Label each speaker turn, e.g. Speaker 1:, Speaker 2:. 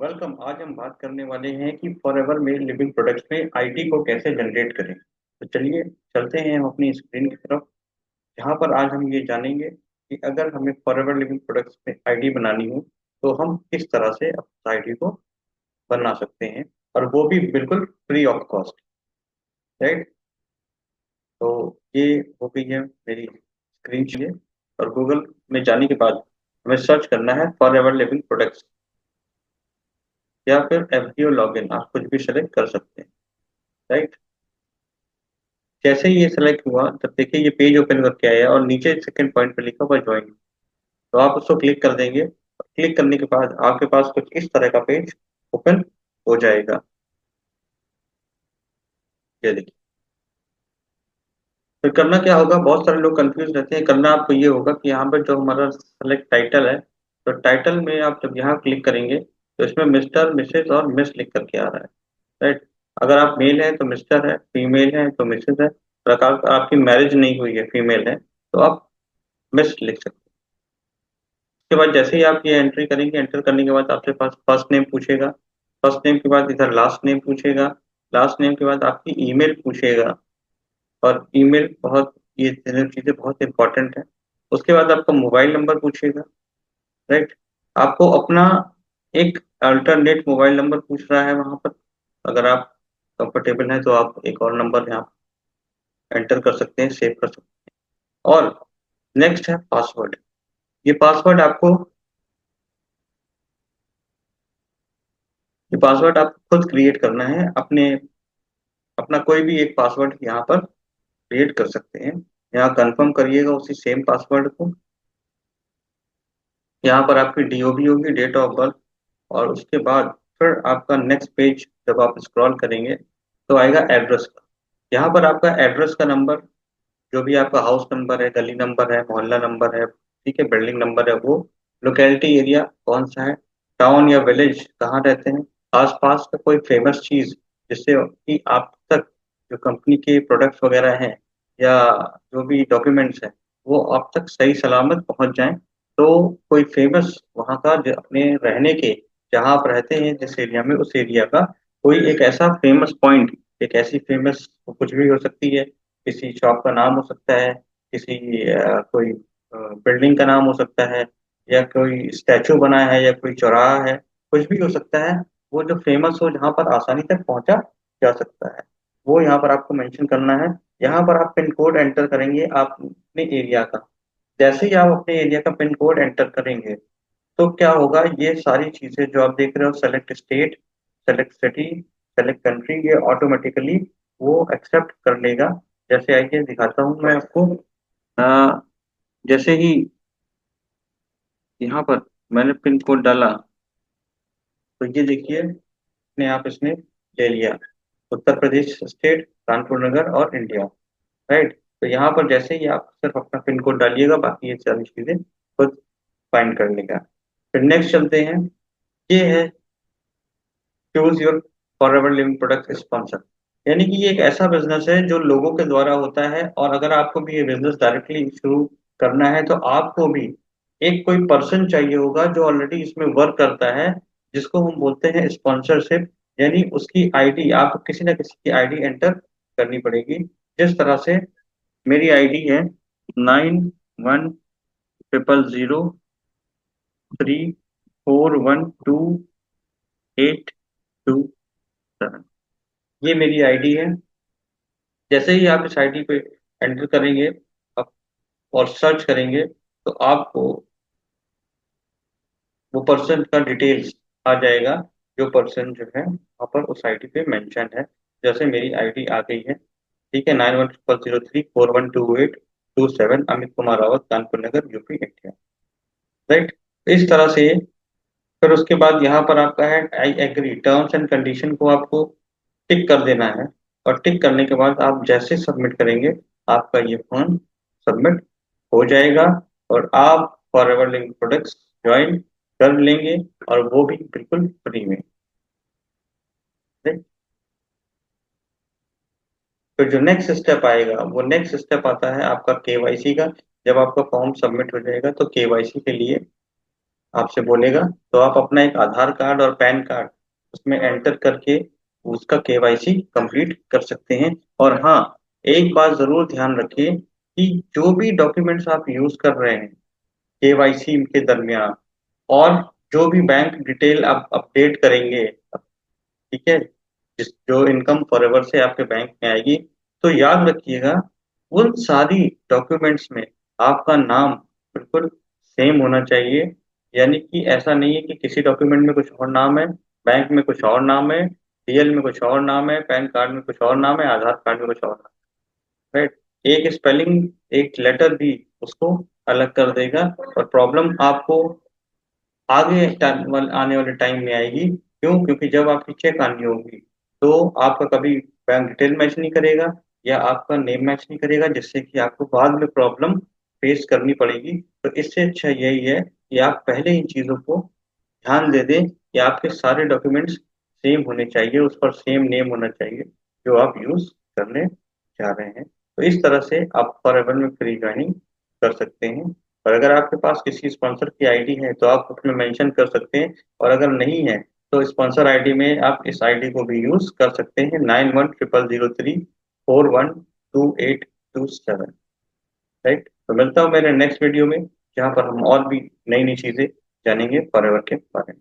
Speaker 1: Welcome. आज हम बात करने वाले हैं कि फॉरएवर में लिविंग प्रोडक्ट्स में आईडी को कैसे जनरेट करें। तो चलिए चलते हैं हम अपनी स्क्रीन की तरफ, जहां पर आज हम ये जानेंगे कि अगर हमें फॉरएवर लिविंग प्रोडक्ट्स में आईडी बनानी हो तो हम किस तरह से अपनी आईडी को बना सकते हैं, और वो भी बिल्कुल फ्री ऑफ कॉस्ट। राइट। तो ये हो गई है मेरी स्क्रीन। चाहिए और गूगल में जाने के बाद हमें सर्च करना है फॉरएवर लिविंग प्रोडक्ट्स, या फिर एफबीओ लॉगिन, आप कुछ भी सेलेक्ट कर सकते हैं। राइट। जैसे ही ये सेलेक्ट हुआ तब देखिए ये पेज ओपन करके आया और नीचे सेकंड पॉइंट पे लिखा हुआ ज्वाइन। तो आप उसको क्लिक कर देंगे और क्लिक करने के बाद आपके पास कुछ इस तरह का पेज ओपन हो जाएगा। ये देखिए। फिर करना क्या होगा, बहुत सारे लोग कंफ्यूज रहते हैं। करना आपको ये होगा कि यहाँ पर जो हमारा सेलेक्ट टाइटल है, तो टाइटल में आप जब यहाँ क्लिक करेंगे तो इसमें मिस्टर मिसेज और मिस लिख करके आ रहा है। राइट। अगर आप मेल है तो मिस्टर है, फीमेल है तो मिसेज है, और अगर आपकी मैरिज नहीं हुई है, फीमेल है, तो आप मिस लिख सकते हैं। उसके बाद जैसे ही आप ये एंट्री करेंगे, एंटर करने के बाद आपके पास फर्स्ट नेम पूछेगा। फर्स्ट नेम के बाद इधर लास्ट नेम पूछेगा। लास्ट नेम के बाद आपकी ईमेल पूछेगा, और ईमेल बहुत, ये तीनों चीजें बहुत इंपॉर्टेंट है। उसके बाद आपका मोबाइल नंबर पूछेगा। राइट। आपको अपना एक अल्टरनेट मोबाइल नंबर पूछ रहा है वहां पर। अगर आप कंफर्टेबल हैं तो आप एक और नंबर यहाँ एंटर कर सकते हैं, सेव कर सकते हैं। और नेक्स्ट है पासवर्ड। ये पासवर्ड आपको ये पासवर्ड आप खुद क्रिएट करना है। अपना कोई भी एक पासवर्ड यहाँ पर क्रिएट कर सकते हैं। यहाँ कंफर्म करिएगा उसी सेम पासवर्ड को। यहाँ पर आपकी डीओबी होगी, डेट ऑफ बर्थ। और उसके बाद फिर आपका नेक्स्ट पेज जब आप स्क्रॉल करेंगे तो आएगा एड्रेस का। यहाँ पर आपका एड्रेस का नंबर, जो भी आपका हाउस नंबर है, गली नंबर है, मोहल्ला नंबर है, ठीक है, बिल्डिंग नंबर है, वो लोकेलिटी एरिया कौन सा है, टाउन या विलेज कहाँ रहते हैं, आसपास का कोई फेमस चीज जिससे कि आप तक जो कंपनी के प्रोडक्ट्स वगैरह हैं या जो भी डॉक्यूमेंट्स हैं वो आप तक सही सलामत पहुंच जाएं। तो कोई फेमस वहाँ का जो अपने रहने के, जहाँ आप रहते हैं जिस एरिया में, उस एरिया का कोई एक ऐसा फेमस पॉइंट, एक ऐसी फेमस, कुछ भी हो सकती है, किसी शॉप का नाम हो सकता है, किसी कोई बिल्डिंग का नाम हो सकता है, या कोई स्टैचू बना है, या कोई चौराहा है, कुछ भी हो सकता है। वो जो फेमस हो, जहाँ पर आसानी तक पहुंचा जा सकता है, वो यहाँ पर आपको मेंशन करना है। यहाँ पर आप पिन कोड एंटर करेंगे आप अपने एरिया का। जैसे ही आप अपने एरिया का पिन कोड एंटर करेंगे तो क्या होगा, ये सारी चीजें जो आप देख रहे हो, select state, select city, select country, ये ऑटोमेटिकली वो एक्सेप्ट कर लेगा। जैसे आइए दिखाता हूँ मैं आपको। अ, जैसे ही यहाँ पर मैंने पिन कोड डाला तो ये देखिए अपने आप इसने ले लिया, उत्तर प्रदेश स्टेट, कानपुर नगर और इंडिया। राइट। तो यहाँ पर जैसे ही आप सिर्फ अपना पिन कोड डालिएगा, बाकी ये सारी चीजें खुद फाइंड कर लेगा। फिर नेक्स्ट चलते हैं। ये है choose your forever living product sponsor. यानी कि ये एक ऐसा बिजनेस है जो लोगों के द्वारा होता है, और अगर आपको भी ये बिजनेस डायरेक्टली शुरू करना है तो आपको भी एक कोई पर्सन चाहिए होगा जो ऑलरेडी इसमें वर्क करता है, जिसको हम बोलते हैं स्पॉन्सरशिप। यानी उसकी आईडी, आपको किसी ना किसी की आईडी एंटर करनी पड़ेगी। जिस तरह से मेरी आईडी है 9130341287। ये मेरी आईडी है। जैसे ही आप इस आईडी पे एंटर करेंगे आप और सर्च करेंगे तो आपको वो पर्सन का डिटेल्स आ जाएगा, जो पर्सन जो है वहाँ पर उस आईडी पे मेंशन है। जैसे मेरी आईडी आ गई है, ठीक है, 9100341287, अमित कुमार रावत, कानपुर नगर, यूपी, इंडिया। राइट। इस तरह से। फिर उसके बाद यहाँ पर आपका है I agree, terms and condition को आपको टिक कर देना है। और टिक करने के बाद आप जैसे सबमिट करेंगे आपका ये फॉर्म सबमिट हो जाएगा, और आप फॉरएवर लिंक प्रोडक्ट्स ज्वाइन कर लेंगे, और वो भी बिल्कुल फ्री में। ठीक? तो जो नेक्स्ट स्टेप आएगा, वो नेक्स्ट स्टेप आता है आपका केवाईसी का। जब आपका फॉर्म सबमिट हो जाएगा तो केवाईसी के लिए आपसे बोलेगा, तो आप अपना एक आधार कार्ड और पैन कार्ड उसमें एंटर करके उसका केवाईसी कंप्लीट कर सकते हैं। और हाँ, एक बात जरूर ध्यान रखिए कि जो भी डॉक्यूमेंट्स आप यूज कर रहे हैं केवाईसी के दरमियान, और जो भी बैंक डिटेल आप अपडेट करेंगे, ठीक है, जो इनकम फॉरएवर से आपके बैंक में आएगी, तो याद रखिएगा उन सारी डॉक्यूमेंट्स में आपका नाम बिल्कुल सेम होना चाहिए। यानी कि ऐसा नहीं है कि किसी डॉक्यूमेंट में कुछ और नाम है, बैंक में कुछ और नाम है, डीएल में कुछ और नाम है, पैन कार्ड में कुछ और नाम है, आधार कार्ड में कुछ और नाम है, राइट। एक स्पेलिंग, एक लेटर भी उसको अलग कर देगा, और प्रॉब्लम आपको आने वाले टाइम में आएगी। क्यों? क्योंकि जब आपकी चेक आनी होगी तो आपका कभी बैंक डिटेल मैच नहीं करेगा या आपका नेम मैच नहीं करेगा, जिससे कि आपको बाद में प्रॉब्लम फेस करनी पड़ेगी। तो इससे अच्छा यही है कि आप पहले इन चीज़ों को ध्यान दे दें कि आपके सारे डॉक्यूमेंट्स सेम होने चाहिए, उस पर सेम नेम होना चाहिए जो आप यूज करने जा रहे हैं। तो इस तरह से आप फॉरएवर में फ्री ज्वाइनिंग कर सकते हैं। और अगर आपके पास किसी स्पॉन्सर की आईडी है तो आप उसमें मेंशन कर सकते हैं, और अगर नहीं है तो स्पॉन्सर आईडी में आप इस आईडी को भी यूज कर सकते हैं, 910003412827। राइट। तो मिलता हूँ मेरे नेक्स्ट वीडियो में, जहाँ पर हम और भी नई नई चीजें जानेंगे फॉरएवर के बारे में।